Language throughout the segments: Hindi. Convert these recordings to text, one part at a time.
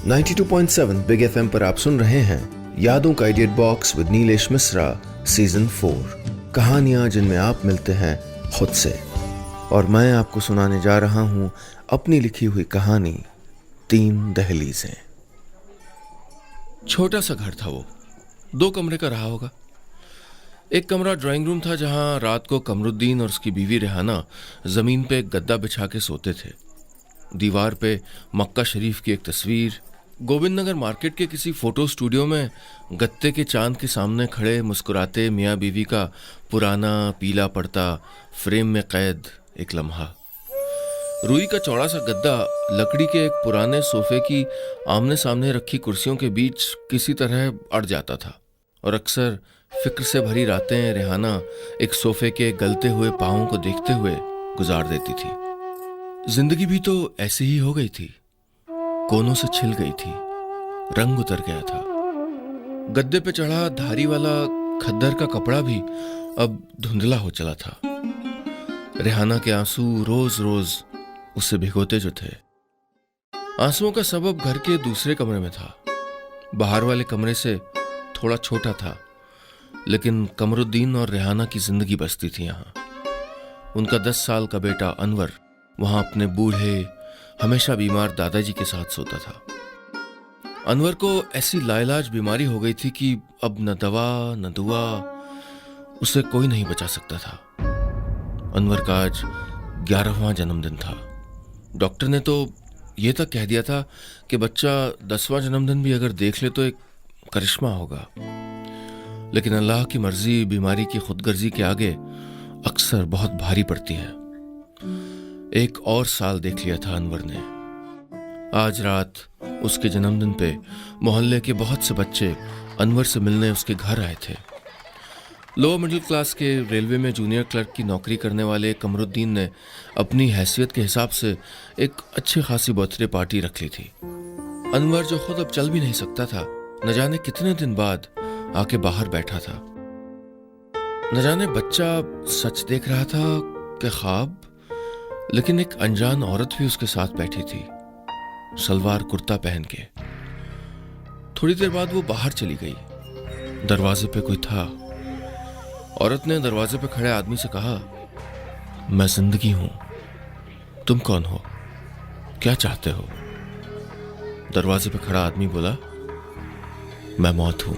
92.7 बिग एफएम पर आप सुन रहे हैं यादों का idiot box with Nilesh Mishra season 4। कहानियां जिनमें आप मिलते हैं खुद से। और मैं आपको सुनाने जा रहा हूं अपनी लिखी हुई कहानी 3 दहलीजें। छोटा सा घर था वो, 2 कमरे का रहा होगा। एक कमरा ड्राइंग रूम था जहां रात को कमरुद्दीन और उसकी बीवी रेहाना जमीन पे एक गद्दा बिछा के सोते थे। दीवार पे मक्का शरीफ की एक तस्वीर, गोविंद नगर मार्केट के किसी फोटो स्टूडियो में गत्ते के चांद के सामने खड़े मुस्कुराते मियाँ बीवी का पुराना पीला पड़ता फ्रेम में कैद एक लम्हा। रुई का चौड़ा सा गद्दा लकड़ी के एक पुराने सोफे की आमने सामने रखी कुर्सियों के बीच किसी तरह अड़ जाता था और अक्सर फिक्र से भरी रातें रेहाना एक सोफे के गलते हुए पांवों को देखते हुए गुजार देती थी। जिंदगी भी तो ऐसी ही हो गई थी, कोनों से छिल गई थी, रंग उतर गया था। गद्दे पे चढ़ा धारी वाला खद्दर का कपड़ा भी अब धुंधला हो चला था। रेहाना के आंसू रोज रोज उसे भिगोते जो थे। आंसुओं का सबब घर के दूसरे कमरे में था। बाहर वाले कमरे से थोड़ा छोटा था, लेकिन कमरुद्दीन और रेहाना की जिंदगी बसती थी यहाँ। उनका 10 साल का बेटा अनवर वहां अपने बूढ़े हमेशा बीमार दादाजी के साथ सोता था। अनवर को ऐसी लाइलाज बीमारी हो गई थी कि अब न दवा न दुआ, उसे कोई नहीं बचा सकता था। अनवर का आज 11वां जन्मदिन था। डॉक्टर ने तो ये तक कह दिया था कि बच्चा 10वां जन्मदिन भी अगर देख ले तो एक करिश्मा होगा। लेकिन अल्लाह की मर्जी बीमारी की खुदगर्जी के आगे अक्सर बहुत भारी पड़ती है। एक और साल देख लिया था अनवर ने। आज रात उसके जन्मदिन पे मोहल्ले के बहुत से बच्चे अनवर से मिलने उसके घर आए थे। लोअर मिडिल क्लास के रेलवे में जूनियर क्लर्क की नौकरी करने वाले कमरुद्दीन ने अपनी हैसियत के हिसाब से एक अच्छी खासी बर्थडे पार्टी रख ली थी। अनवर जो खुद अब चल भी नहीं सकता था, न जाने कितने दिन बाद आके बाहर बैठा था। न जाने बच्चा सच देख रहा था कि ख्वाब, लेकिन एक अनजान औरत भी उसके साथ बैठी थी, सलवार कुर्ता पहन के। थोड़ी देर बाद वो बाहर चली गई। दरवाजे पे कोई था। औरत ने दरवाजे पे खड़े आदमी से कहा, मैं जिंदगी हूं, तुम कौन हो, क्या चाहते हो? दरवाजे पे खड़ा आदमी बोला, मैं मौत हूं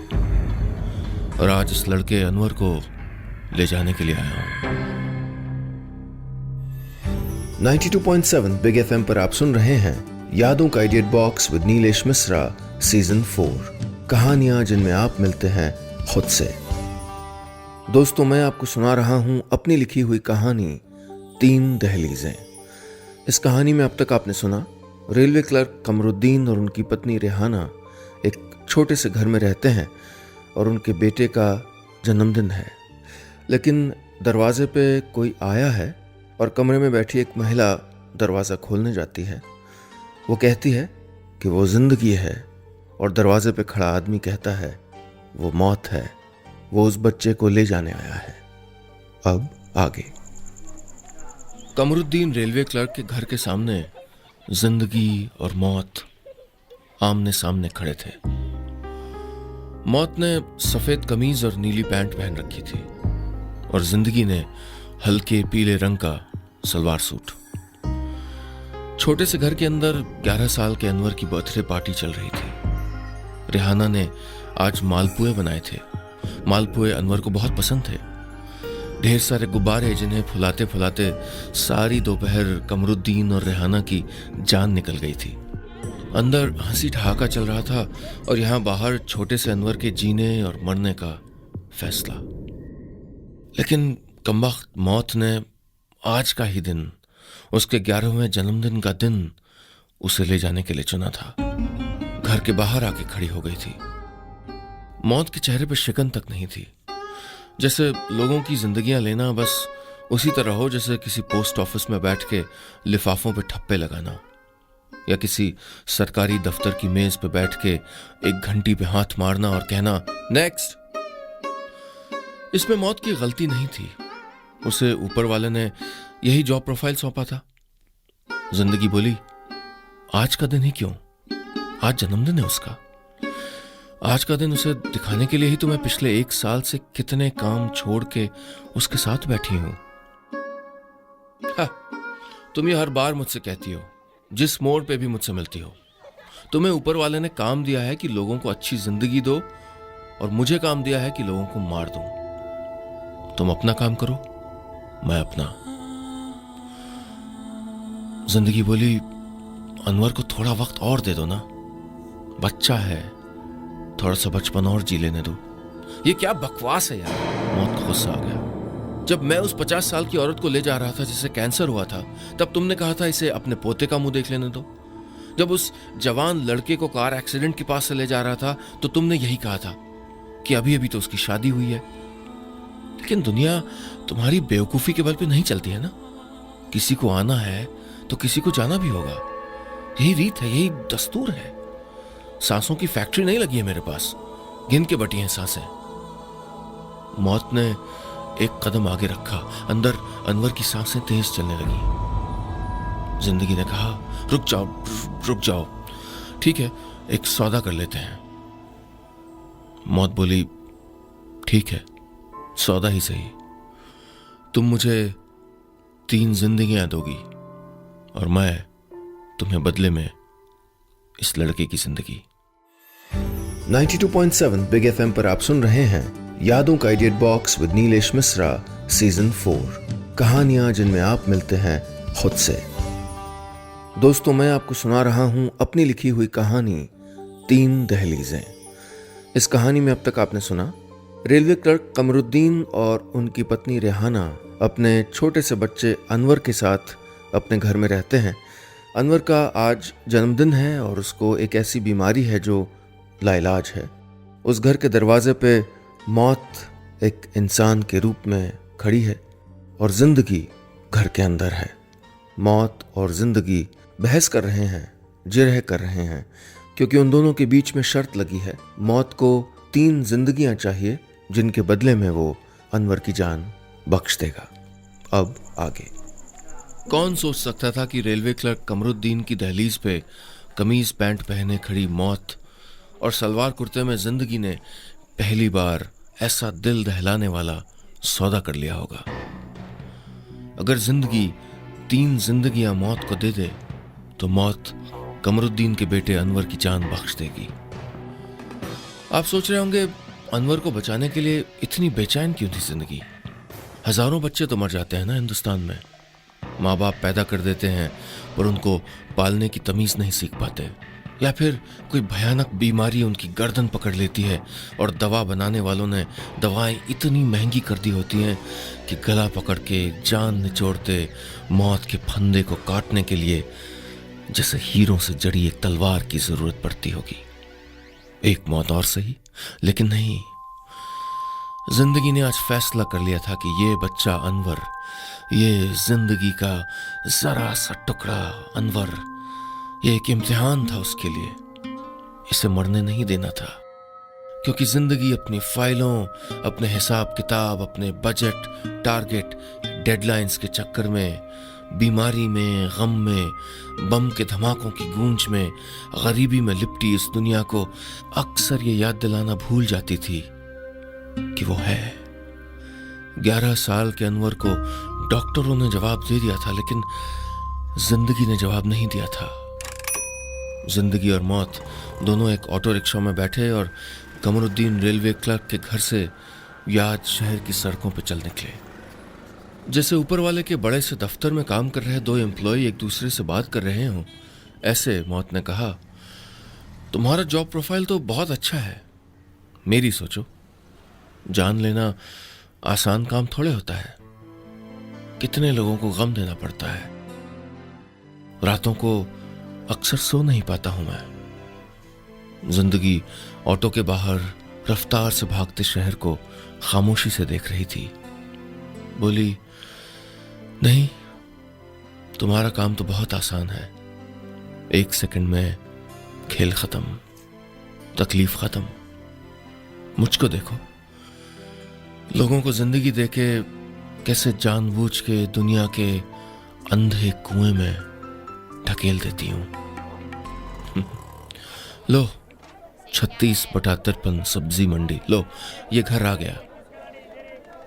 और आज इस लड़के अनवर को ले जाने के लिए आया हूं। 92.7 बिग एफएम पर आप सुन रहे हैं यादों का idiot box with Nilesh Mishra season 4। कहानियां जिनमें आप मिलते हैं खुद से। दोस्तों, मैं आपको सुना रहा हूं अपनी लिखी हुई कहानी 3 दहलीजें। इस कहानी में अब तक आपने सुना रेलवे क्लर्क कमरुद्दीन और उनकी पत्नी रेहाना एक छोटे से घर में रहते हैं और उनके बेटे का जन्मदिन है। लेकिन दरवाजे पे कोई आया है और कमरे में बैठी एक महिला दरवाज़ा खोलने जाती है। वो कहती है कि वो जिंदगी है और दरवाजे पे खड़ा आदमी कहता है वो मौत है, वो उस बच्चे को ले जाने आया है। अब आगे। कमरुद्दीन रेलवे क्लर्क के घर के सामने जिंदगी और मौत आमने सामने खड़े थे। मौत ने सफेद कमीज और नीली पैंट पहन रखी थी और जिंदगी ने हल्के पीले रंग का सलवार सूट। छोटे से घर के अंदर 11 साल के अनवर की बर्थडे पार्टी चल रही थी। रेहाना ने आज मालपुए बनाए थे। मालपुए अनवर को बहुत पसंद थे। ढेर सारे गुब्बारे जिन्हें फुलाते फुलाते सारी दोपहर कमरुद्दीन और रेहाना की जान निकल गई थी। अंदर हंसी ठहाका चल रहा था और यहां बाहर छोटे से अनवर के जीने और मरने का फैसला। लेकिन कमबख्त मौत ने आज का ही दिन, उसके 11वें जन्मदिन का दिन, उसे ले जाने के लिए चुना था। घर के बाहर आके खड़ी हो गई थी। मौत के चेहरे पर शिकन तक नहीं थी। जैसे लोगों की जिंदगियां लेना बस उसी तरह हो जैसे किसी पोस्ट ऑफिस में बैठ के लिफाफों पे ठप्पे लगाना, या किसी सरकारी दफ्तर की मेज पे बैठ के एक घंटी पे हाथ मारना और कहना नेक्स्ट। इसमें मौत की गलती नहीं थी। उसे ऊपर वाले ने यही जॉब प्रोफाइल सौंपा था। जिंदगी बोली, आज का दिन ही क्यों, आज जन्मदिन है उसका। आज का दिन उसे दिखाने के लिए ही तो मैं पिछले 1 साल से कितने काम छोड़ के उसके साथ बैठी हूं। हाँ, तुम ये हर बार मुझसे कहती हो, जिस मोड़ पे भी मुझसे मिलती हो। तुम्हें ऊपर वाले ने काम दिया है कि लोगों को अच्छी जिंदगी दो, और मुझे काम दिया है कि लोगों को मार दूं। तुम अपना काम करो, मैं अपना। जिंदगी बोली, अनवर को थोड़ा वक्त और दे दो ना, बच्चा है, थोड़ा सा बचपन और जी लेने दो। ये क्या बकवास है यार। मौत को गुस्सा आ गया। जब मैं उस 50 साल की औरत को ले जा रहा था जिसे कैंसर हुआ था, तब तुमने कहा था इसे अपने पोते का मुंह देख लेने दो। जब उस जवान लड़के को कार एक्सीडेंट के पास से ले जा रहा था, तो तुमने यही कहा था कि अभी अभी तो उसकी शादी हुई है। लेकिन दुनिया तुम्हारी बेवकूफी के बल पे नहीं चलती है ना। किसी को आना है तो किसी को जाना भी होगा। यही रीत है, यही दस्तूर है। सांसों की फैक्ट्री नहीं लगी है मेरे पास, गिन के बटी हैं सांसें। मौत ने एक कदम आगे रखा। अंदर अनवर की सांसें तेज चलने लगी। जिंदगी ने कहा, रुक जाओ, रुक जाओ, ठीक है, एक सौदा कर लेते हैं। मौत बोली, ठीक है, सौदा ही सही। तुम मुझे 3 जिंदगियां दोगी और मैं तुम्हें बदले में इस लड़के की जिंदगी। 92.7 बिग एफएम पर आप सुन रहे हैं यादों का idea box with Nilesh Mishra season 4, कहानियां जिनमें आप मिलते हैं खुद से। दोस्तों, मैं आपको सुना रहा हूं अपनी लिखी हुई कहानी 3 दहलीजें। इस कहानी में अब तक आपने सुना, रेलवे क्लर्क कमरुद्दीन और उनकी पत्नी रेहाना अपने छोटे से बच्चे अनवर के साथ अपने घर में रहते हैं। अनवर का आज जन्मदिन है और उसको एक ऐसी बीमारी है जो लाइलाज है। उस घर के दरवाजे पे मौत एक इंसान के रूप में खड़ी है और जिंदगी घर के अंदर है। मौत और जिंदगी बहस कर रहे हैं, जिरह कर रहे हैं, क्योंकि उन दोनों के बीच में शर्त लगी है। मौत को 3 जिंदगियां चाहिए जिनके बदले में वो अनवर की जान बख्श देगा। अब आगे। कौन सोच सकता था कि रेलवे क्लर्क कमरुद्दीन की दहलीज पे कमीज पैंट पहने खड़ी मौत और सलवार कुर्ते में जिंदगी ने पहली बार ऐसा दिल दहलाने वाला सौदा कर लिया होगा। अगर जिंदगी 3 जिंदगियां मौत को दे दे तो मौत कमरुद्दीन के बेटे अनवर की जान बख्श देगी। आप सोच रहे होंगे, अनवर को बचाने के लिए इतनी बेचैन क्यों थी जिंदगी? हजारों बच्चे तो मर जाते हैं ना हिंदुस्तान में। माँ बाप पैदा कर देते हैं पर उनको पालने की तमीज नहीं सीख पाते, या फिर कोई भयानक बीमारी उनकी गर्दन पकड़ लेती है और दवा बनाने वालों ने दवाएं इतनी महंगी कर दी होती हैं कि गला पकड़ के जान निचोड़ते मौत के फंदे को काटने के लिए जैसे हीरों से जड़ी एक तलवार की जरूरत पड़ती होगी। एक मौत और सही, लेकिन नहीं। जिंदगी ने आज फैसला कर लिया था कि ये बच्चा अनवर, ये जिंदगी का जरा सा टुकड़ा अनवर, ये एक इम्तिहान था उसके लिए। इसे मरने नहीं देना था, क्योंकि जिंदगी अपनी फाइलों, अपने हिसाब किताब, अपने बजट, टारगेट, डेडलाइंस के चक्कर में, बीमारी में, गम में, बम के धमाकों की गूंज में, गरीबी में लिपटी इस दुनिया को अक्सर ये याद दिलाना भूल जाती थी कि वो है। 11 साल के अनवर को डॉक्टरों ने जवाब दे दिया था, लेकिन जिंदगी ने जवाब नहीं दिया था। जिंदगी और मौत दोनों एक ऑटो रिक्शा में बैठे और कमरुद्दीन रेलवे क्लर्क के घर से याद शहर की सड़कों पर चल निकले। जैसे ऊपर वाले के बड़े से दफ्तर में काम कर रहे 2 एम्प्लॉय एक दूसरे से बात कर रहे हों, ऐसे मौत ने कहा, तुम्हारा जॉब प्रोफाइल तो बहुत अच्छा है, मेरी सोचो। जान लेना आसान काम थोड़े होता है। कितने लोगों को गम देना पड़ता है। रातों को अक्सर सो नहीं पाता हूं मैं। जिंदगी ऑटो के बाहर रफ्तार से भागते शहर को खामोशी से देख रही थी। बोली, नहीं, तुम्हारा काम तो बहुत आसान है। 1 सेकंड में खेल खत्म, तकलीफ खत्म। मुझको देखो, लोगों को जिंदगी देके कैसे जानबूझ के दुनिया के अंधे कुएं में ढकेल देती हूं। लो 36/53 सब्जी मंडी, लो ये घर आ गया।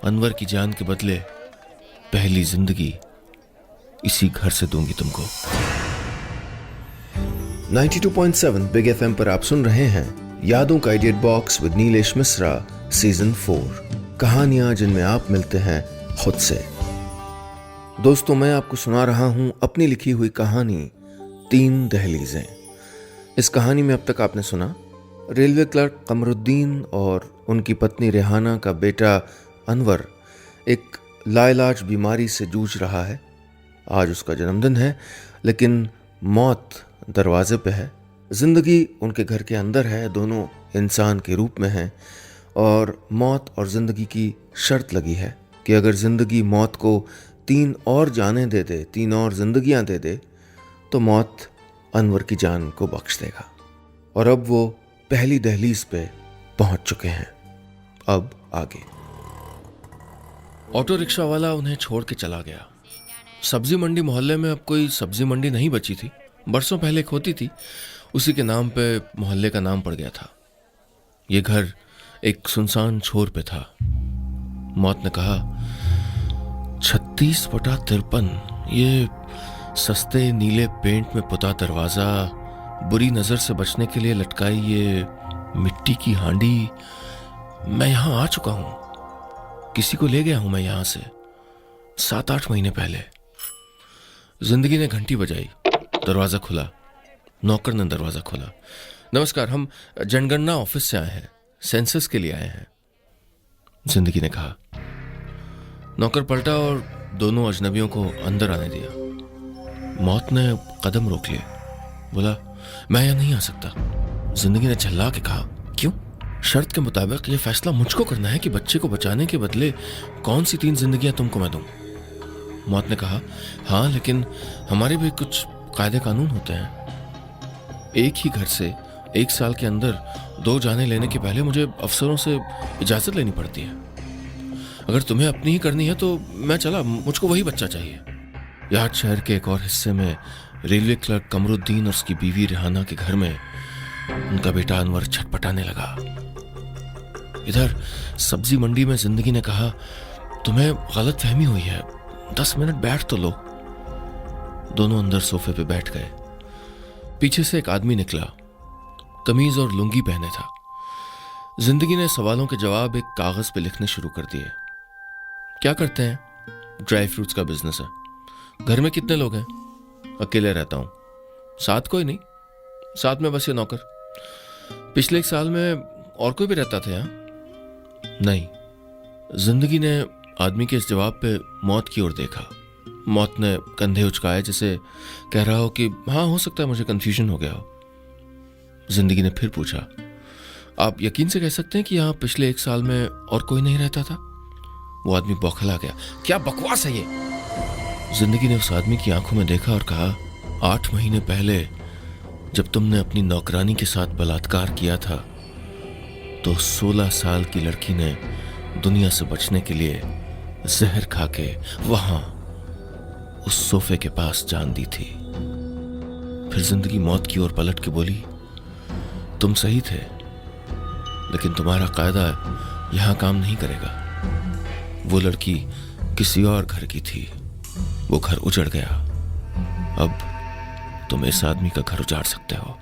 अनवर की जान के बदले पहली जिंदगी इसी घर से दूंगी तुमको। 92.7 बिग एफएम पर आप सुन रहे हैं यादों का idiot box with Nilesh Mishra season 4, कहानियां जिनमें आप मिलते हैं खुद से। दोस्तों, मैं आपको सुना रहा हूं अपनी लिखी हुई कहानी 3 दहलीजें। इस कहानी में अब तक आपने सुना रेलवे क्लर्क कमरुद्दीन और उनकी पत्नी रेहाना का बेटा अनवर एक लाइलाज बीमारी से जूझ रहा है। आज उसका जन्मदिन है, लेकिन मौत दरवाजे पे है। जिंदगी उनके घर के अंदर है, दोनों इंसान के रूप में हैं, और मौत और जिंदगी की शर्त लगी है कि अगर जिंदगी मौत को 3 और जानें दे दे, 3 और जिंदगियां दे दे, तो मौत अनवर की जान को बख्श देगा। और अब वो पहली दहलीज पे पहुंच चुके हैं। अब आगे। ऑटो रिक्शा वाला उन्हें छोड़ के चला गया। सब्जी मंडी मोहल्ले में अब कोई सब्जी मंडी नहीं बची थी। बरसों पहले एक होती थी, उसी के नाम पे मोहल्ले का नाम पड़ गया था। ये घर एक सुनसान छोर पे था। मौत ने कहा, 36/53, ये सस्ते नीले पेंट में पुता दरवाजा, बुरी नजर से बचने के लिए लटकाई ये मिट्टी की हांडी। मैं यहां आ चुका हूं, किसी को ले गया हूं मैं यहां से 7-8 महीने पहले। जिंदगी ने घंटी बजाई, दरवाजा खुला। नौकर ने दरवाजा खोला। नमस्कार, हम जनगणना ऑफिस से आए हैं, सेंसस के लिए आए हैं, जिंदगी ने कहा। नौकर पलटा और दोनों अजनबियों को अंदर आने दिया। मौत ने कदम रोक लिए, बोला, मैं यहां नहीं आ सकता। जिंदगी ने झल्ला के कहा, क्यों? शर्त के मुताबिक यह फैसला मुझको करना है कि बच्चे को बचाने के बदले कौन सी 3 जिंदगियां तुमको मैं दूं। मौत ने कहा, हाँ, लेकिन हमारे भी कुछ कायदे कानून होते हैं। एक ही घर से 1 साल के अंदर 2 जाने लेने के पहले मुझे अफसरों से इजाजत लेनी पड़ती है। अगर तुम्हें अपनी ही करनी है तो मैं चला, मुझको वही बच्चा चाहिए। याद शहर के एक और हिस्से में रेलवे क्लर्क कमरुद्दीन और उसकी बीवी रेहाना के घर में उनका बेटा अनवर छटपटाने लगा। इधर सब्जी मंडी में जिंदगी ने कहा, तुम्हें गलत फहमी हुई है, 10 मिनट बैठ तो लो। दोनों अंदर सोफे पे बैठ गए। पीछे से एक आदमी निकला, कमीज और लुंगी पहने था। जिंदगी ने सवालों के जवाब एक कागज पे लिखने शुरू कर दिए। क्या करते हैं? ड्राई फ्रूट्स का बिजनेस है। घर में कितने लोग हैं? अकेले रहता हूं। साथ कोई नहीं, साथ में बस ये नौकर। पिछले 1 साल में और कोई भी रहता था यहाँ? नहीं। जिंदगी ने आदमी के इस जवाब पे मौत की ओर देखा। मौत ने कंधे उचकाए, जैसे कह रहा हो कि हाँ, हो सकता है मुझे कंफ्यूजन हो गया हो। जिंदगी ने फिर पूछा, आप यकीन से कह सकते हैं कि यहाँ पिछले 1 साल में और कोई नहीं रहता था? वो आदमी बौखला गया। क्या बकवास है ये? जिंदगी ने उस आदमी की आंखों में देखा और कहा, 8 महीने पहले जब तुमने अपनी नौकरानी के साथ बलात्कार किया था, तो 16 साल की लड़की ने दुनिया से बचने के लिए जहर खा के वहां उस सोफे के पास जान दी थी। फिर जिंदगी मौत की ओर पलट के बोली, तुम सही थे, लेकिन तुम्हारा कायदा यहां काम नहीं करेगा। वो लड़की किसी और घर की थी, वो घर उजड़ गया। अब तुम इस आदमी का घर उजाड़ सकते हो।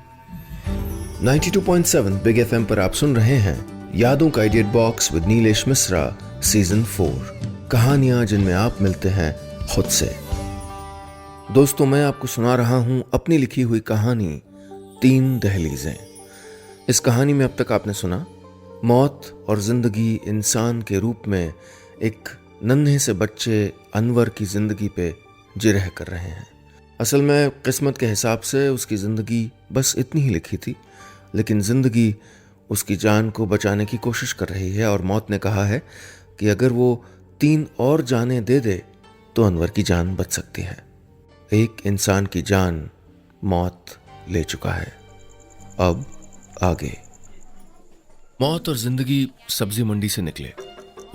92.7 बिग एफएम पर आप सुन रहे हैं यादों का idiot box with Nilesh Mishra season 4, कहानियां जिनमें आप मिलते हैं खुद से। दोस्तों, मैं आपको सुना रहा हूं अपनी लिखी हुई कहानी 3 दहलीजें। इस कहानी में अब तक आपने सुना मौत और जिंदगी इंसान के रूप में एक नन्हे से बच्चे अनवर की जिंदगी पे जिरह कर रहे हैं। असल में किस्मत के हिसाब से उसकी जिंदगी बस इतनी ही लिखी थी, लेकिन जिंदगी उसकी जान को बचाने की कोशिश कर रही है। और मौत ने कहा है कि अगर वो 3 और जानें दे दे तो अनवर की जान बच सकती है। एक इंसान की जान मौत ले चुका है। अब आगे। मौत और जिंदगी सब्जी मंडी से निकले।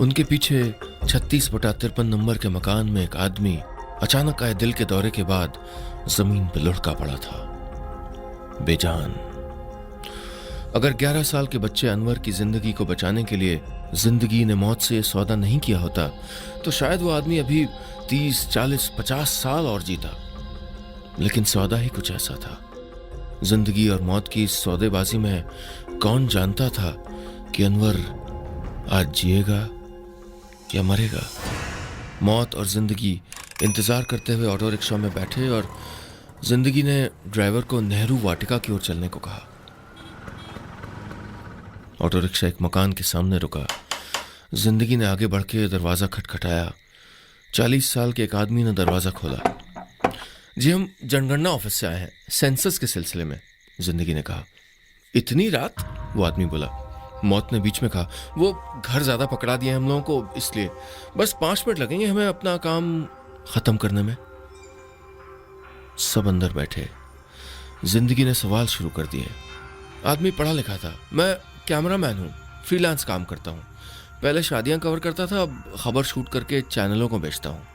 उनके पीछे 36/53 नंबर के मकान में एक आदमी अचानक आए दिल के दौरे के बाद जमीन पर लुढ़का पड़ा था, बेजान। अगर 11 साल के बच्चे अनवर की जिंदगी को बचाने के लिए जिंदगी ने मौत से ये सौदा नहीं किया होता तो शायद वो आदमी अभी 30, 40, 50 साल और जीता। लेकिन सौदा ही कुछ ऐसा था। जिंदगी और मौत की इस सौदेबाजी में कौन जानता था कि अनवर आज जिएगा या मरेगा। मौत और जिंदगी इंतजार करते हुए ऑटो रिक्शा में बैठे और जिंदगी ने ड्राइवर को नेहरू वाटिका की ओर चलने को कहा। ऑटो रिक्शा एक मकान के सामने रुका। जिंदगी ने आगे बढ़ के दरवाजा खटखटाया। 40 साल के एक आदमी ने दरवाजा खोला। जी, हम जनगणना ऑफिस से आए हैं, सेंसस के सिलसिले में, जिंदगी ने कहा। इतनी रात? वो आदमी बोला। मौत ने बीच में कहा, वो घर ज्यादा पकड़ा दिया हम लोगों को, इसलिए बस 5 मिनट लगेंगे हमें अपना काम खत्म करने में। सब अंदर बैठे। जिंदगी ने सवाल शुरू कर दिए। आदमी पढ़ा लिखा था। मैं कैमरामैन हूँ, फ्रीलांस काम करता हूँ। पहले शादियां कवर करता था, अब खबर शूट करके चैनलों को बेचता हूँ।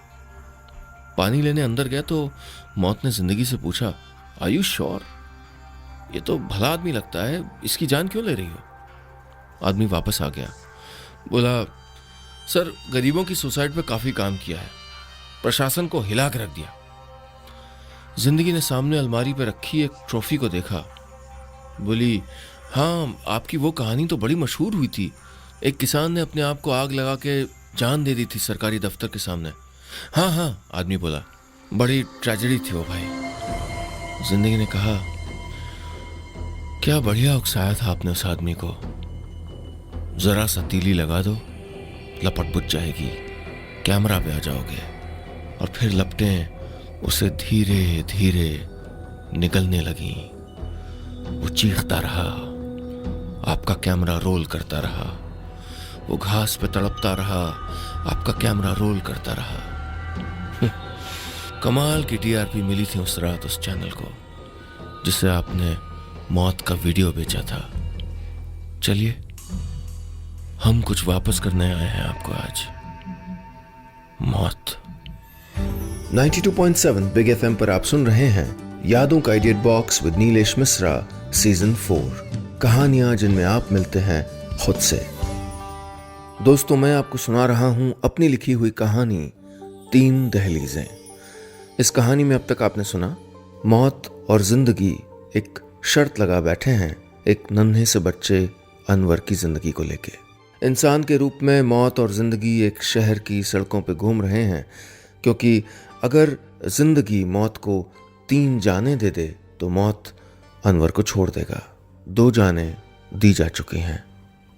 पानी लेने अंदर गया तो मौत ने जिंदगी से पूछा, आर यू श्योर? ये तो भला आदमी लगता है, इसकी जान क्यों ले रही हो? आदमी वापस आ गया। बोला, सर गरीबों की सुसाइड पे काफी काम किया है, प्रशासन को हिला के रख दिया। जिंदगी ने सामने अलमारी पे रखी एक ट्रॉफी को देखा। बोली, हाँ आपकी वो कहानी तो बड़ी मशहूर हुई थी। एक किसान ने अपने आप को आग लगा के जान दे दी थी सरकारी दफ्तर के सामने। हाँ हाँ, आदमी बोला, बड़ी ट्रेजेडी थी वो भाई। जिंदगी ने कहा, क्या बढ़िया उकसाया था आपने उस आदमी को। जरा सा तीली लगा दो, लपट बुझ जाएगी, कैमरा पे आ जाओगे। और फिर लपटें उसे धीरे धीरे निगलने लगी। वो चीखता रहा, आपका कैमरा रोल करता रहा। वो घास पे तड़पता रहा, आपका कैमरा रोल करता रहा। कमाल की टीआरपी मिली थी उस रात उस चैनल को, जिसे आपने मौत का वीडियो बेचा था। चलिए, हम कुछ वापस करने आए हैं आपको आज। मौत। 92.7 बिग एफएम पर आप सुन रहे हैं यादों का idiot box with Nilesh Mishra, season 4। कहानियां जिनमें आप मिलते हैं खुद से। दोस्तों, मैं आपको सुना रहा हूं अपनी लिखी हुई कहानी 3 दहलीजें। इस कहानी में अब तक आपने सुना, मौत और जिंदगी एक शर्त लगा बैठे हैं एक नन्हे से बच्चे अनवर की जिंदगी को लेके। इंसान के रूप में मौत और जिंदगी एक शहर की सड़कों पे घूम रहे हैं, क्योंकि अगर जिंदगी मौत को 3 जानें दे दे तो मौत अनवर को छोड़ देगा। 2 जानें दी जा चुकी हैं,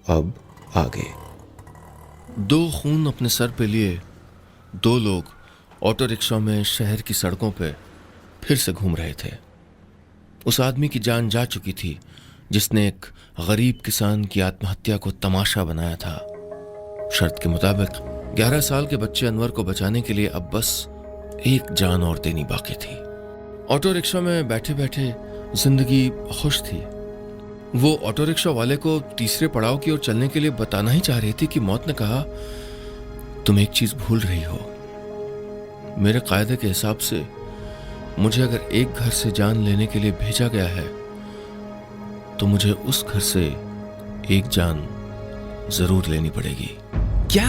अब आगे। 2 खून अपने सर पे लिए 2 लोग ऑटो रिक्शा में शहर की सड़कों पे फिर से घूम रहे थे। उस आदमी की जान जा चुकी थी जिसने एक गरीब किसान की आत्महत्या को तमाशा बनाया था। शर्त के मुताबिक 11 साल के बच्चे अनवर को बचाने के लिए अब बस एक जान और देनी बाकी थी। ऑटो रिक्शा में बैठे बैठे जिंदगी खुश थी। वो ऑटो रिक्शा वाले को तीसरे पड़ाव की ओर चलने के लिए बताना ही चाह रही थी कि मौत ने कहा, तुम एक चीज भूल रही हो। मेरे कायदे के हिसाब से मुझे अगर एक घर से जान लेने के लिए भेजा गया है तो मुझे उस घर से एक जान जरूर लेनी पड़ेगी। क्या?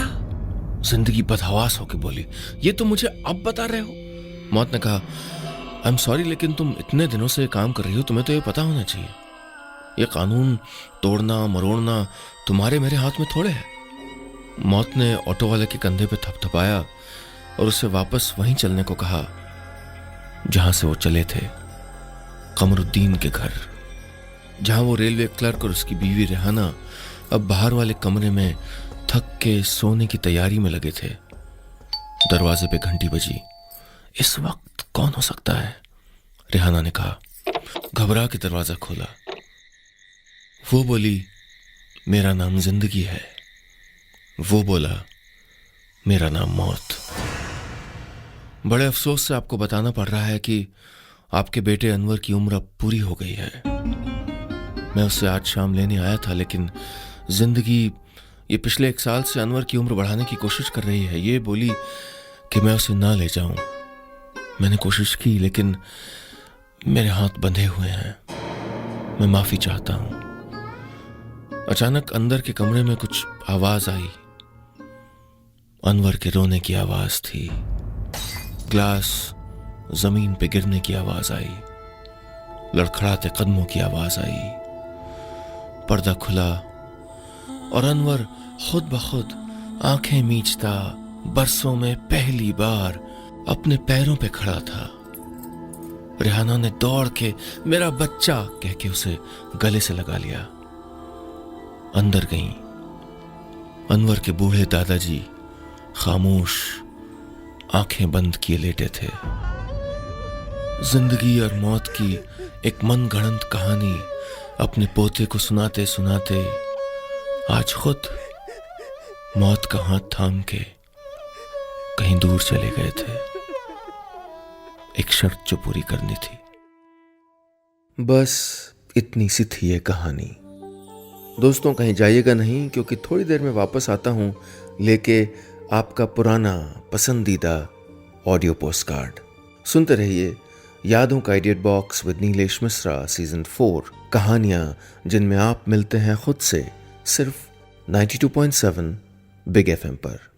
जिंदगी बदहवास होकर बोली, ये तुम मुझे अब बता रहे हो? मौत ने कहा, आई एम सॉरी, लेकिन तुम इतने दिनों से काम कर रही हो, तुम्हें तो ये पता होना चाहिए। ये कानून तोड़ना मरोड़ना तुम्हारे मेरे हाथ में थोड़े है। मौत ने ऑटो वाले के कंधे पे थपथपाया और उसे वापस वहीं चलने को कहा जहां से वो चले थे, कमरुद्दीन के घर, जहां वो रेलवे क्लर्क और उसकी बीवी रेहाना अब बाहर वाले कमरे में थक के सोने की तैयारी में लगे थे। दरवाजे पे घंटी बजी। इस वक्त कौन हो सकता है? रेहाना ने कहा। घबरा के दरवाजा खोला। वो बोली, मेरा नाम जिंदगी है। वो बोला, मेरा नाम मौत। बड़े अफसोस से आपको बताना पड़ रहा है कि आपके बेटे अनवर की उम्र अब पूरी हो गई है। मैं उसे आज शाम लेने आया था, लेकिन जिंदगी ये पिछले 1 साल से अनवर की उम्र बढ़ाने की कोशिश कर रही है। ये बोली कि मैं उसे ना ले जाऊं। मैंने कोशिश की, लेकिन मेरे हाथ बंधे हुए हैं। मैं माफी चाहता हूं। अचानक अंदर के कमरे में कुछ आवाज आई। अनवर के रोने की आवाज थी। ग्लास जमीन पे गिरने की आवाज आई। लड़खड़ाते कदमों की आवाज आई। पर्दा खुला और अनवर खुद ब खुद आंखें मीचता बरसों में पहली बार अपने पैरों पे खड़ा था। रेहाना ने दौड़ के मेरा बच्चा कह के उसे गले से लगा लिया। अंदर गईं। अनवर के बूढ़े दादाजी खामोश आंखें बंद किए लेटे थे। जिंदगी और मौत की एक मनगढ़ंत कहानी अपने पोते को सुनाते सुनाते आज खुद मौत का हाथ थाम के कहीं दूर चले गए थे। एक शर्त जो पूरी करनी थी। बस इतनी सी थी ये कहानी। दोस्तों, कहीं जाइएगा नहीं, क्योंकि थोड़ी देर में वापस आता हूं लेके आपका पुराना पसंदीदा ऑडियो पोस्टकार्ड। सुनते रहिए यादों का idiot box with Nilesh Mishra season 4, कहानियां जिनमें आप मिलते हैं खुद से, सिर्फ 92.7 बिग एफएम पर।